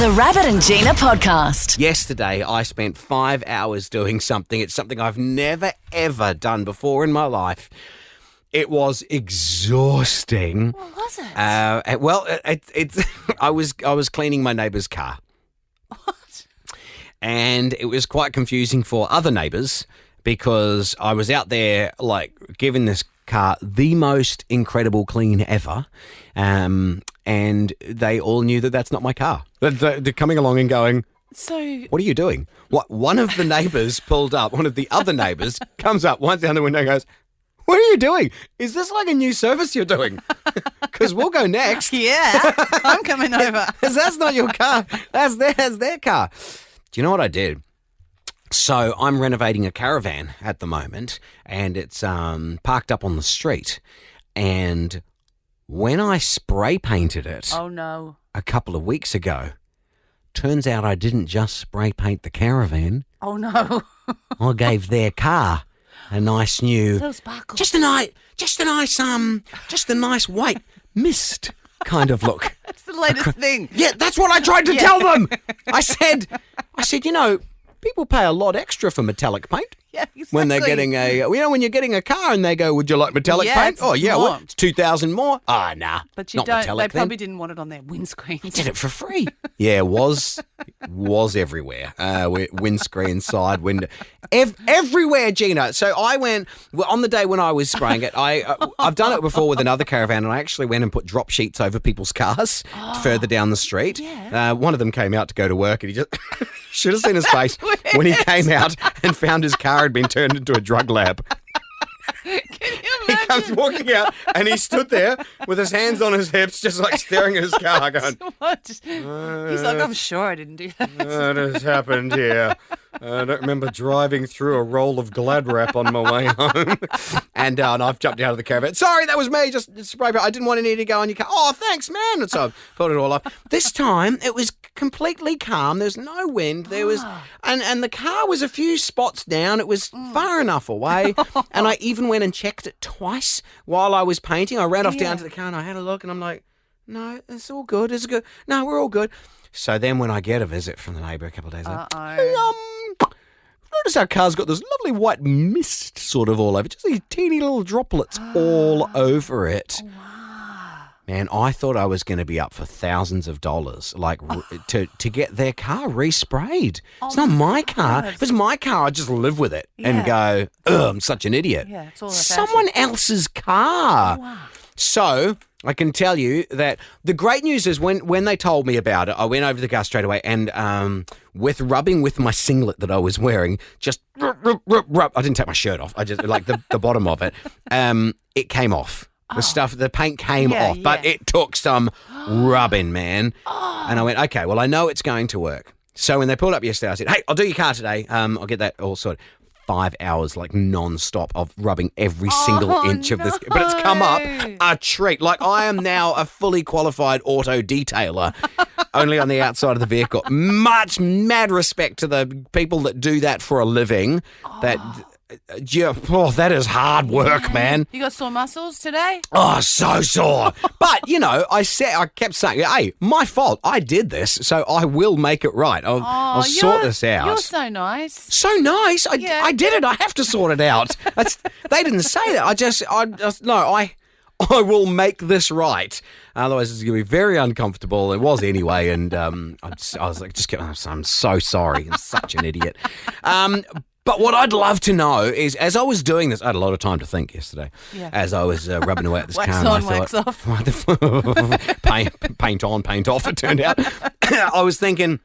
The Rabbit and Gina podcast. Yesterday, I spent 5 hours doing something. It's something I've never, ever done before in my life. It was exhausting. What was it? I was cleaning my neighbour's car. What? And it was quite confusing for other neighbours because I was out there, giving this car the most incredible clean ever. And they all knew that that's not my car. They're coming along and going, So, what are you doing? One of the neighbours pulled up, one of the other neighbours comes up, winds down the window and goes, what are you doing? Is this like a new service you're doing? Because we'll go next. yeah, I'm coming over. Because that's not your car. That's their car. Do you know what I did? So I'm renovating a caravan at the moment, and it's parked up on the street. And when I spray painted it Oh, no. a couple of weeks ago, turns out I didn't just spray paint the caravan. Oh, no. I gave their car a nice new, Little sparkles. just a nice white mist kind of look. That's the latest thing. Yeah, that's what I tried to tell them. I said, people pay a lot extra for metallic paint. Yeah, exactly. When they're getting when you're getting a car and they go, would you like metallic Yeah, paint? it's Oh, yeah, more. it's 2,000 more. Ah, nah, But you not don't, metallic they probably then. didn't want it on their windscreens. Did it for free. Yeah, it was everywhere. Windscreen, side window, everywhere, Gina. So I went, on the day when I was spraying it, I've done it before with another caravan, and I actually went and put drop sheets over people's cars further down the street. Yeah. One of them came out to go to work, and he just should have seen his face when he came out and found his car had been turned into a drug lab. Can you He imagine? comes walking out, and he stood there with his hands on his hips, just like staring at his car, going, What? He's like, I'm sure I didn't do that. "What has happened here? I don't remember driving through a roll of Glad wrap on my way home." And I've jumped out of the caravan. Sorry, that was me. Just spray paint. I didn't want any to go on your car. Oh, thanks, man. And so I pulled it all up. This time, it was completely calm. There's no wind. There was, and the car was a few spots down. It was far enough away. And I even went and checked it twice while I was painting. I ran off down to the car and I had a look, and I'm like, no, it's all good. It's good. No, we're all good. So then when I get a visit from the neighbour a couple of days later, hey, notice our car's got this lovely white mist sort of all over, just these teeny little droplets all over it. Man, I thought I was going to be up for thousands of dollars, to get their car resprayed. It's not my car. If it's my car, I'd just live with it and go, ugh, I'm such an idiot. Yeah, it's all Someone else's car. So I can tell you that the great news is when they told me about it, I went over to the car straight away and with rubbing with my singlet that I was wearing, just rub. I didn't take my shirt off. I just like the bottom of it. It came off. The paint came off, but it took some rubbing, man. And I went, okay, well, I know it's going to work. So when they pulled up yesterday, I said, hey, I'll do your car today. I'll get that all sorted. 5 hours, non-stop of rubbing every single inch of this. But it's come up a treat. I am now a fully qualified auto detailer, only on the outside of the vehicle. Much mad respect to the people that do that for a living. That is hard work, man. You got sore muscles today? Oh, so sore. But, I kept saying, hey, my fault. I did this, so I will make it right. I'll sort this out. You're so nice. So nice. I did it. I have to sort it out. They didn't say that. I will make this right. Otherwise, it's going to be very uncomfortable. It was anyway. And I was like, I'm so sorry. I'm such an idiot. But what I'd love to know is, as I was doing this, I had a lot of time to think yesterday. Yeah. As I was rubbing away at this wax car, on, and I wax thought, off. paint on, paint off. It turned out. I was thinking,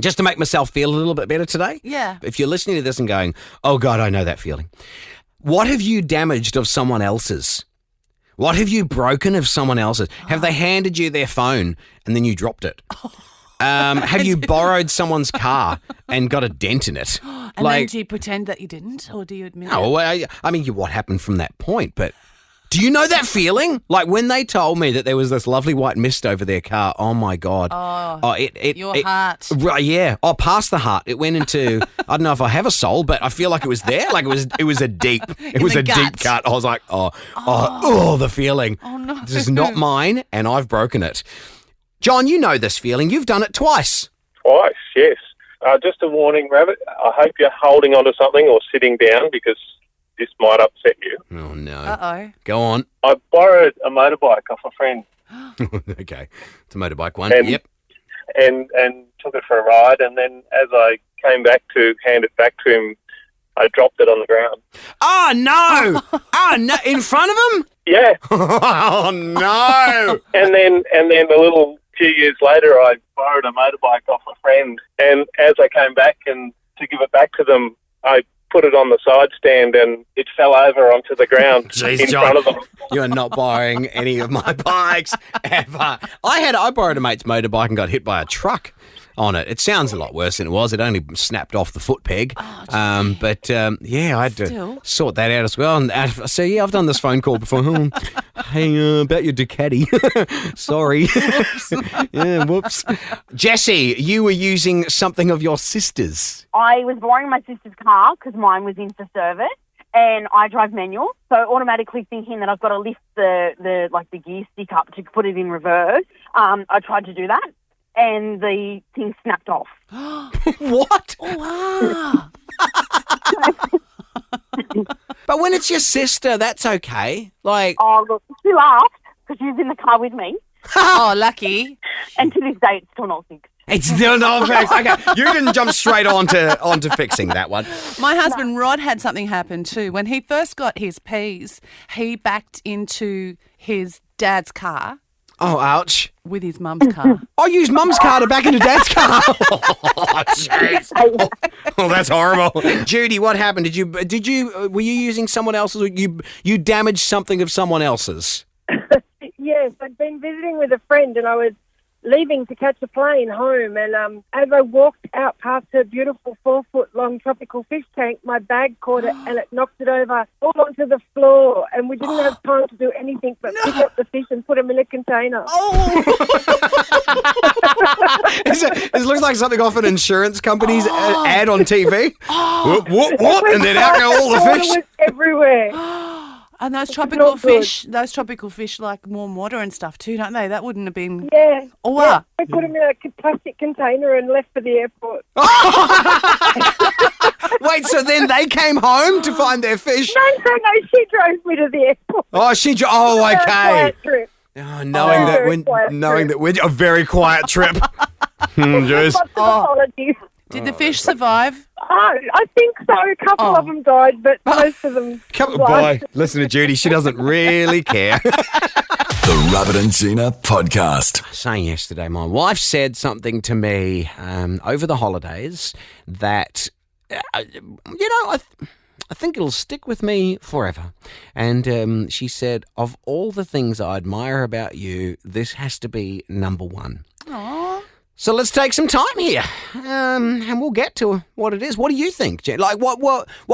just to make myself feel a little bit better today. Yeah. If you're listening to this and going, "Oh God, I know that feeling," what have you damaged of someone else's? What have you broken of someone else's? Have they handed you their phone and then you dropped it? Have you borrowed someone's car and got a dent in it? And then do you pretend that you didn't, or do you admit it? No, I mean, what happened from that point? But do you know that feeling? When they told me that there was this lovely white mist over their car, oh my God. Your heart. Right, yeah. Oh, past the heart. It went into, I don't know if I have a soul, but I feel like it was there. It was a deep deep cut. I was like, the feeling. Oh no. This is not mine, and I've broken it. John, you know this feeling. You've done it twice. Twice, yes. Just a warning, Rabbit. I hope you're holding onto something or sitting down because this might upset you. Oh, no. Uh-oh. Go on. I borrowed a motorbike off a friend Okay. It's a motorbike one. And- Yep. and took it for a ride, and then as I came back to hand it back to him, I dropped it on the ground. Oh, no. Oh, no. In front of him? Yeah, Oh, no. and then a little few years later, I borrowed a motorbike off a friend, and as I came back and to give it back to them, I put it on the side stand and it fell over onto the ground Jeez, in John. front of them. You are not borrowing any of my bikes ever. I borrowed a mate's motorbike and got hit by a truck on it. It sounds a lot worse than it was. It only snapped off the foot peg. But yeah, I had to Still. sort that out as well. And so yeah, I've done this phone call before. Hey, about your Ducati. Sorry. Yeah, whoops. Jesse, you were using something of your sister's. I was borrowing my sister's car because mine was in for service, and I drive manual, so automatically thinking that I've got to lift the gear stick up to put it in reverse. I tried to do that, and the thing snapped off. What? Wow. But when it's your sister, that's okay. Like, Oh, look, she laughed because she was in the car with me, Oh, lucky. and to this day it's still not fixed. it's still not fixed. Okay, you didn't jump straight onto fixing that one. My husband Rod had something happen too. When he first got his P's, he backed into his dad's car Oh, ouch. with his mum's car. I used mum's car to back into dad's car. Oh, jeez. Oh, that's horrible. Judy, what happened? Were you using someone else's or you damaged something of someone else's? Yes, I'd been visiting with a friend and I was leaving to catch a plane home, and as I walked out past her beautiful 4-foot-long tropical fish tank, my bag caught it and it knocked it over all onto the floor, and we didn't have time to do anything but pick up the fish and put them in a container. This looks like something off an insurance company's ad on TV. Whoop, whoop, whoop, and then out go all the Water fish. was everywhere. And those not tropical good. fish like warm water and stuff too, don't they? That wouldn't have been... Yeah. Oh, Yeah, wow. we put them in a plastic container and left for the airport. Wait, so then they came home to find their fish? No, she drove me to the airport. Oh, okay. Quiet trip. Oh, knowing that we're a very quiet trip. Jeez. Lots of apologies. Did the fish survive? Oh, I think so. A couple of them died, but most of them. Boy, listen to Judy. She doesn't really care. The Rabbit and Gina Podcast. Saying yesterday, my wife said something to me over the holidays that, I think it'll stick with me forever. And she said, of all the things I admire about you, this has to be number one. Aww. So let's take some time here, and we'll get to what it is. What do you think, Jen? Like, what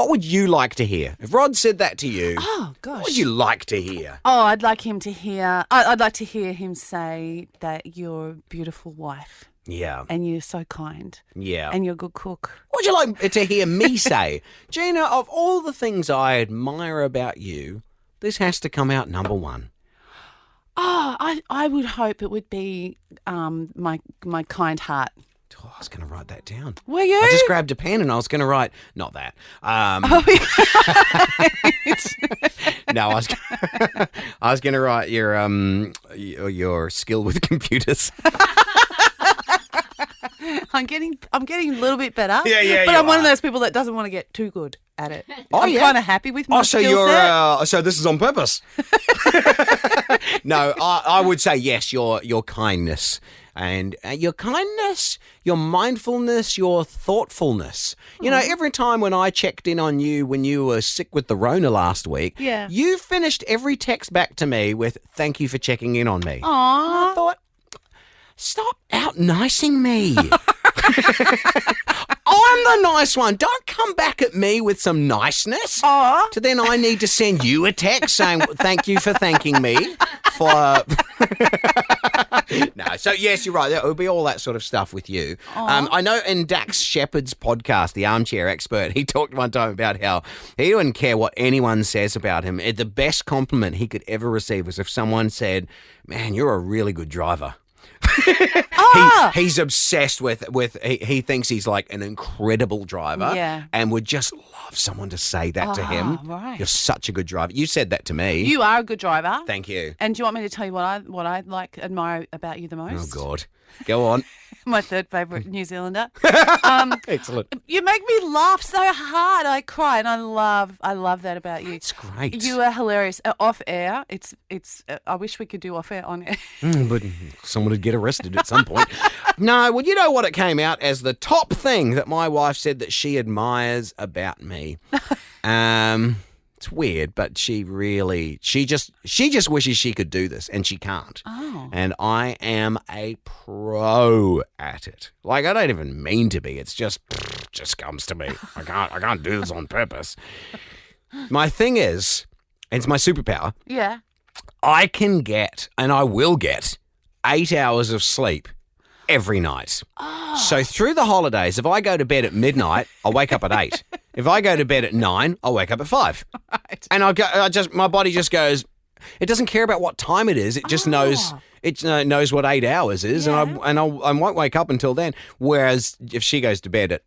would you like to hear? If Rod said that to you, Oh, gosh. what would you like to hear? Oh, I'd like him to hear... I'd like to hear him say that you're a beautiful wife Yeah, and you're so kind yeah. and you're a good cook. What would you like to hear me say? Gina, of all the things I admire about you, this has to come out number one. Oh, I would hope it would be my kind heart. Oh, I was going to write that down. Were you? I just grabbed a pen and I was going to write, not that. No, I was going to write your skill with computers. I'm getting a little bit better. Yeah, But you I'm one of are. those people that doesn't want to get too good at it. Oh, I'm yeah. kind of happy with my Oh, so skill set. so this is on purpose. No, I would say yes. Your kindness and your kindness, your mindfulness, your thoughtfulness. You know, every time when I checked in on you when you were sick with the Rona last week, Yeah. you finished every text back to me with "Thank you for checking in on me." Aww. I thought, stop out-nicing me. I'm the nice one. Don't come back at me with some niceness. Aw. So then I need to send you a text saying thank you for thanking me for... No, so yes, you're right. There will be all that sort of stuff with you. I know in Dax Shepard's podcast, The Armchair Expert, he talked one time about how he didn't care what anyone says about him. The best compliment he could ever receive was if someone said, "Man, you're a really good driver." He's obsessed with he thinks he's like an incredible driver, Yeah. and would just love someone to say that to him. Right. You're such a good driver. You said that to me. You are a good driver. Thank you. And do you want me to tell you what I like admire about you the Oh most? God, go on. My third favourite New Zealander. Excellent. You make me laugh so hard. I cry, and I love that about you. It's great. You are hilarious. Off air, it's. I wish we could do off air on air. But someone would get arrested at some point. No, well, you know what? It came out as the top thing that my wife said that she admires about me. It's weird, but she just wishes she could do this, and she can't. Oh. And I am a pro at it. Like, I don't even mean to be. It's just comes to me. I can't do this on purpose. My thing is, and it's my superpower, Yeah. I can get, and I will get, 8 hours of sleep every night. So through the holidays, if I go to bed at midnight, I'll wake up at 8. If I go to bed at 9, I'll wake up at 5. Right. And my body just goes, it doesn't care about what time it is. It just knows knows what 8 hours is, Yeah. and I won't wake up until then. Whereas if she goes to bed at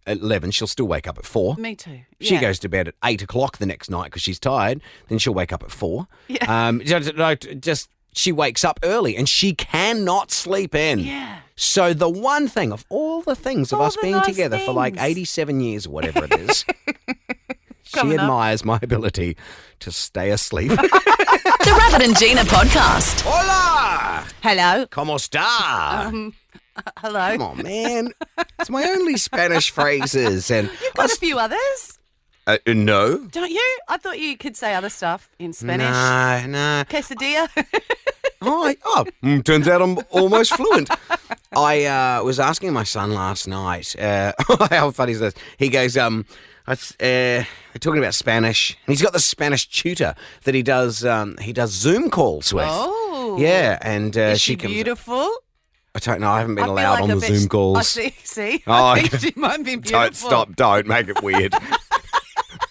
11, she'll still wake up at 4. Me too. She Yeah. goes to bed at 8 o'clock the next night because she's tired. Then she'll wake up at 4. Yeah. She wakes up early and she cannot sleep in. Yeah. So the one thing of all the things of All us the being nice together for like things. 87 years or whatever it is, she Coming up. admires my ability to stay asleep. The Rabbit and Gina podcast. Hola! Hello. ¿Cómo está? Hello. Come on, man. It's my only Spanish phrases. And You've got a few others, no. don't you? I thought you could say other stuff in Spanish. No. Quesadilla. Turns out I'm almost fluent. I was asking my son last night, how funny is this? He goes, we're talking about Spanish, and he's got this Spanish tutor that he does Zoom calls with. Oh. Yeah, and Is she she comes. beautiful? I don't know. I haven't been I feel allowed like on I the bet Zoom she- calls. I see. Oh, I think okay. she might be beautiful. Don't make it weird.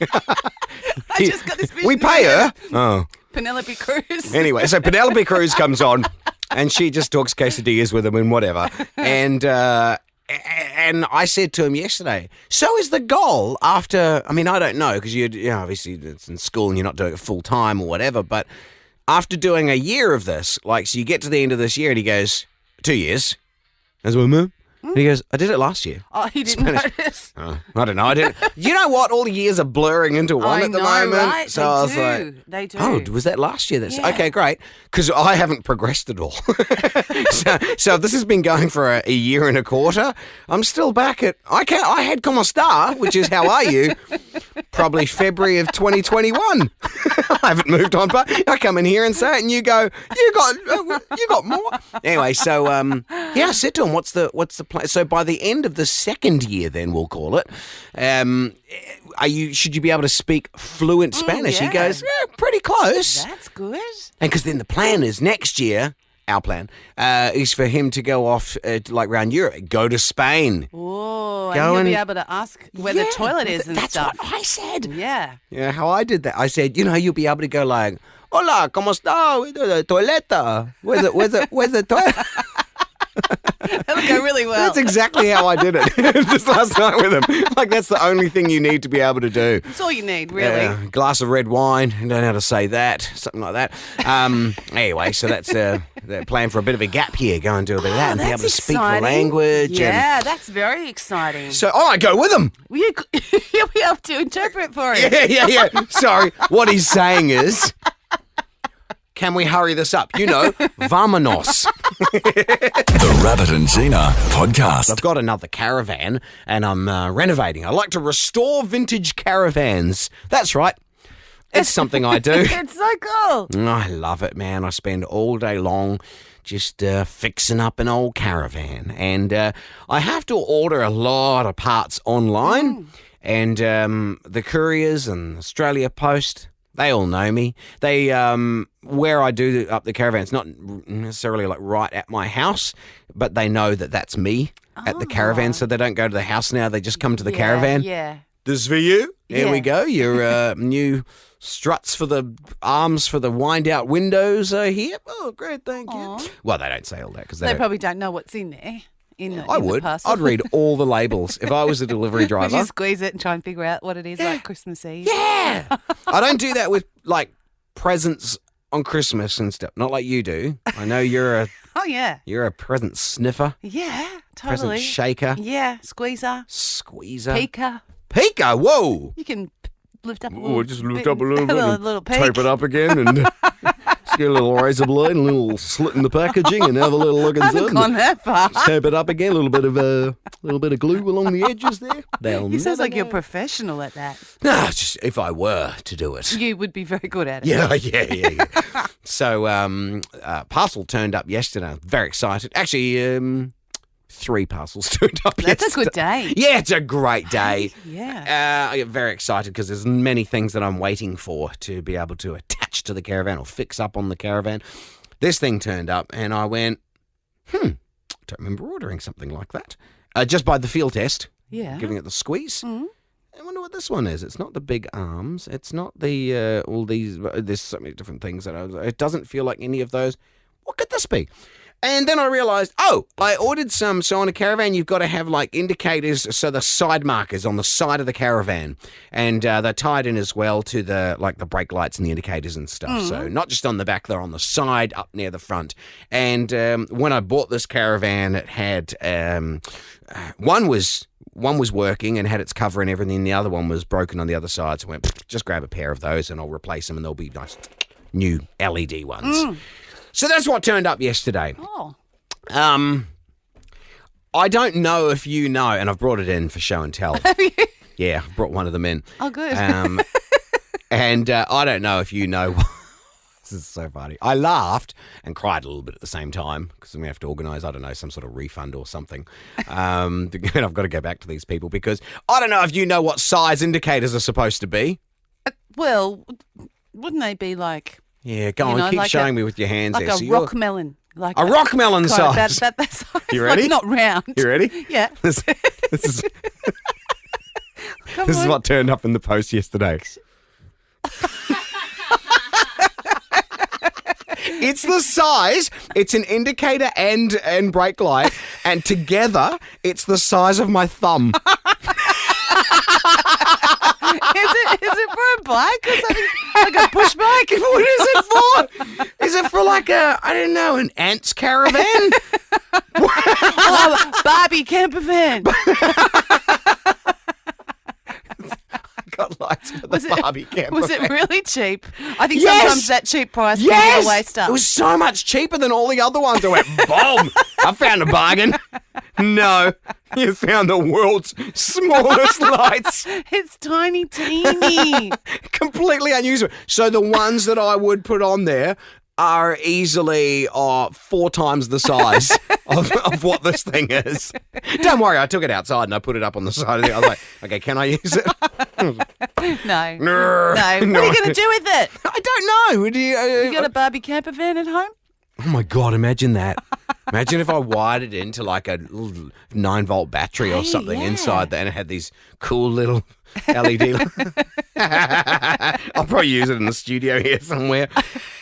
I just got this vision. We pay her. Oh. Penelope Cruz. Anyway, so Penelope Cruz comes on, and she just talks quesadillas with him and whatever. And I said to him yesterday, so is the goal after? I mean, I don't know because obviously it's in school and you're not doing it full time or whatever. But after doing a year of this, like, so you get to the end of this year, and he goes, 2 years. As well, Mum. And he goes, I did it last year. Oh, he didn't Spanish. notice. I don't know. I didn't. You know what? All the years are blurring into one I at the know, moment. right? So They I was do. like, They do. oh, was that last year? That's Yeah. okay, great. Because I haven't progressed at all. so this has been going for a year and a quarter. I'm still back at. I had Como Esta, which is how are you? Probably February of 2021. I haven't moved on, but I come in here and say it, and you go, you got more. Anyway, so I said to him, what's the plan? So by the end of the second year, then we'll call it. Should you be able to speak fluent Spanish? He yeah. goes, yeah, pretty close. That's good. And because then the plan is next year. Our plan is for him to go off like around Europe, go to Spain. Oh, Go and he'll be and- able to ask where the toilet is and That's stuff. what I said. Yeah. Yeah, how I did that. I said, you'll be able to go like, hola, ¿cómo está? The toileta. Where's the toilet? That'll go really well. That's exactly how I did it just last night with him. Like, that's the only thing you need to be able to do. That's all you need, really. Glass of red wine. I don't know how to say that. Something like that. Anyway, so that's the plan for a bit of a gap here. Go and do a bit of that and be able That's to speak the exciting. language. Yeah, that's very exciting. And so, I go with him. Will you'll be able to interpret for him. Yeah. Sorry. What he's saying is, can we hurry this up? Vámonos. The Rabbit and Gina podcast. I've got another caravan and I'm renovating. I like to restore vintage caravans. That's right. It's something I do. It's so cool. I love it, man. I spend all day long just fixing up an old caravan. And I have to order a lot of parts online. And the couriers and Australia Post, they all know me. They where I do up the caravan, it's not necessarily like right at my house, but they know that that's me at the caravan, so they don't go to the house now. They just come to the caravan. Yeah. This is for you. Here Yeah. we go. Your new struts for the arms for the wind-out windows are here. Oh, great, thank you. Well, they don't say all that because They probably don't know what's in there. I would. I'd read all the labels if I was a delivery Would driver. you squeeze it and try and figure out what it is like Christmas Eve? Yeah. I don't do that with like presents on Christmas and stuff. Not like you do. I know you're Oh, yeah. a present sniffer, Yeah, present totally. shaker, Yeah, squeezer, squeezer. peeker. Peeker, whoa. You can lift up a little Oh, just lift bit, up a little bit and little peek. tape it up again and just get a little razor blade and a little slit in the packaging and have a little look I haven't inside. gone that far. Tape it up again, a little bit of glue along the edges there. They'll You sounds never like you're know. professional at that. No, it's just if I were to do it. You would be very good at it. Yeah. So, parcel turned up yesterday. Very excited. Actually, 3 parcels turned up That's yesterday. a good day. Yeah, it's a great day. Yeah. I get very excited because there's many things that I'm waiting for to be able to attach to the caravan or fix up on the caravan. This thing turned up and I went, don't remember ordering something like that. Just by the field test, Yeah. giving it the squeeze. Mhm. I wonder what this one is. It's not the big arms. It's not the all these. There's so many different things that it doesn't feel like any of those. What could this be? And then I realised, I ordered some. So on a caravan, you've got to have like indicators, so the side markers on the side of the caravan, and they're tied in as well to the brake lights and the indicators and stuff. So not just on the back, they're on the side, up near the front. And when I bought this caravan, it had one was working and had its cover and everything. The other one was broken on the other side. So I went, just grab a pair of those and I'll replace them, and they'll be nice new LED ones. So that's what turned up yesterday. Oh. I don't know if you know, and I've brought it in for show and tell. Yeah, I brought one of them in. Oh, good. And I don't know if you know. This is so funny. I laughed and cried a little bit at the same time because I'm going to have to organise, I don't know, some sort of refund or something. And I've got to go back to these people because I don't know if you know what size indicators are supposed to be. Well, wouldn't they be like Yeah, go You on, know, keep like showing a- me with your hands like there. a So you're- rock melon? Like a rock melon kind of size. that size. You ready? Like not round. You ready? Yeah. This is Come this is on. what turned up in the post yesterday. It's the size. It's an indicator and brake light, and together it's the size of my thumb. Is it for a bike or something? Like a push bike? What is it for? Is it for like I don't know, an ants caravan? Oh, Barbie camper van. Got lights for the Barbie camper Was it van. really cheap? I think Yes! sometimes that cheap price can Yes! give away stuff. It was so much cheaper than all the other ones. I went, boom! I found a bargain. No, you found the world's smallest lights. It's tiny, teeny. Completely unusable. So the ones that I would put on there are easily 4 times the size of what this thing is. Don't worry, I took it outside and I put it up on the side of the. I was like, okay, can I use it? No. No. What are you going to do with it? I don't know. Do You got a Barbie camper van at home? Oh my God, imagine that. Imagine if I wired it into like a little 9-volt battery or Hey, something yeah. inside there and it had these cool little LED. I'll probably use it in the studio here somewhere.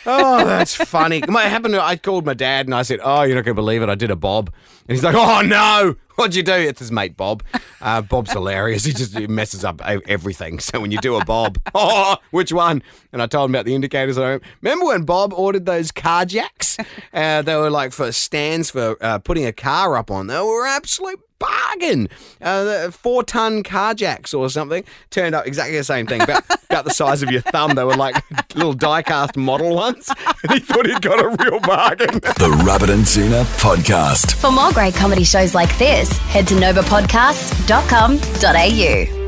Oh, that's funny. It happened. I called my dad and I said, "Oh, you're not going to believe it. I did a bob." And he's like, "Oh no, what'd you do?" It's his mate Bob. Bob's hilarious. He messes up everything. So when you do a bob, which one? And I told him about the indicators. I went, remember when Bob ordered those car jacks? They were like for stands for putting a car up on. They were absolute bargain. 4-ton car jacks or something. Turned up exactly the same thing, about the size of your thumb. They were like little die-cast model ones. And he thought he'd got a real bargain. The Rabbit and Gina Podcast. For more great comedy shows like this, head to novapodcast.com.au.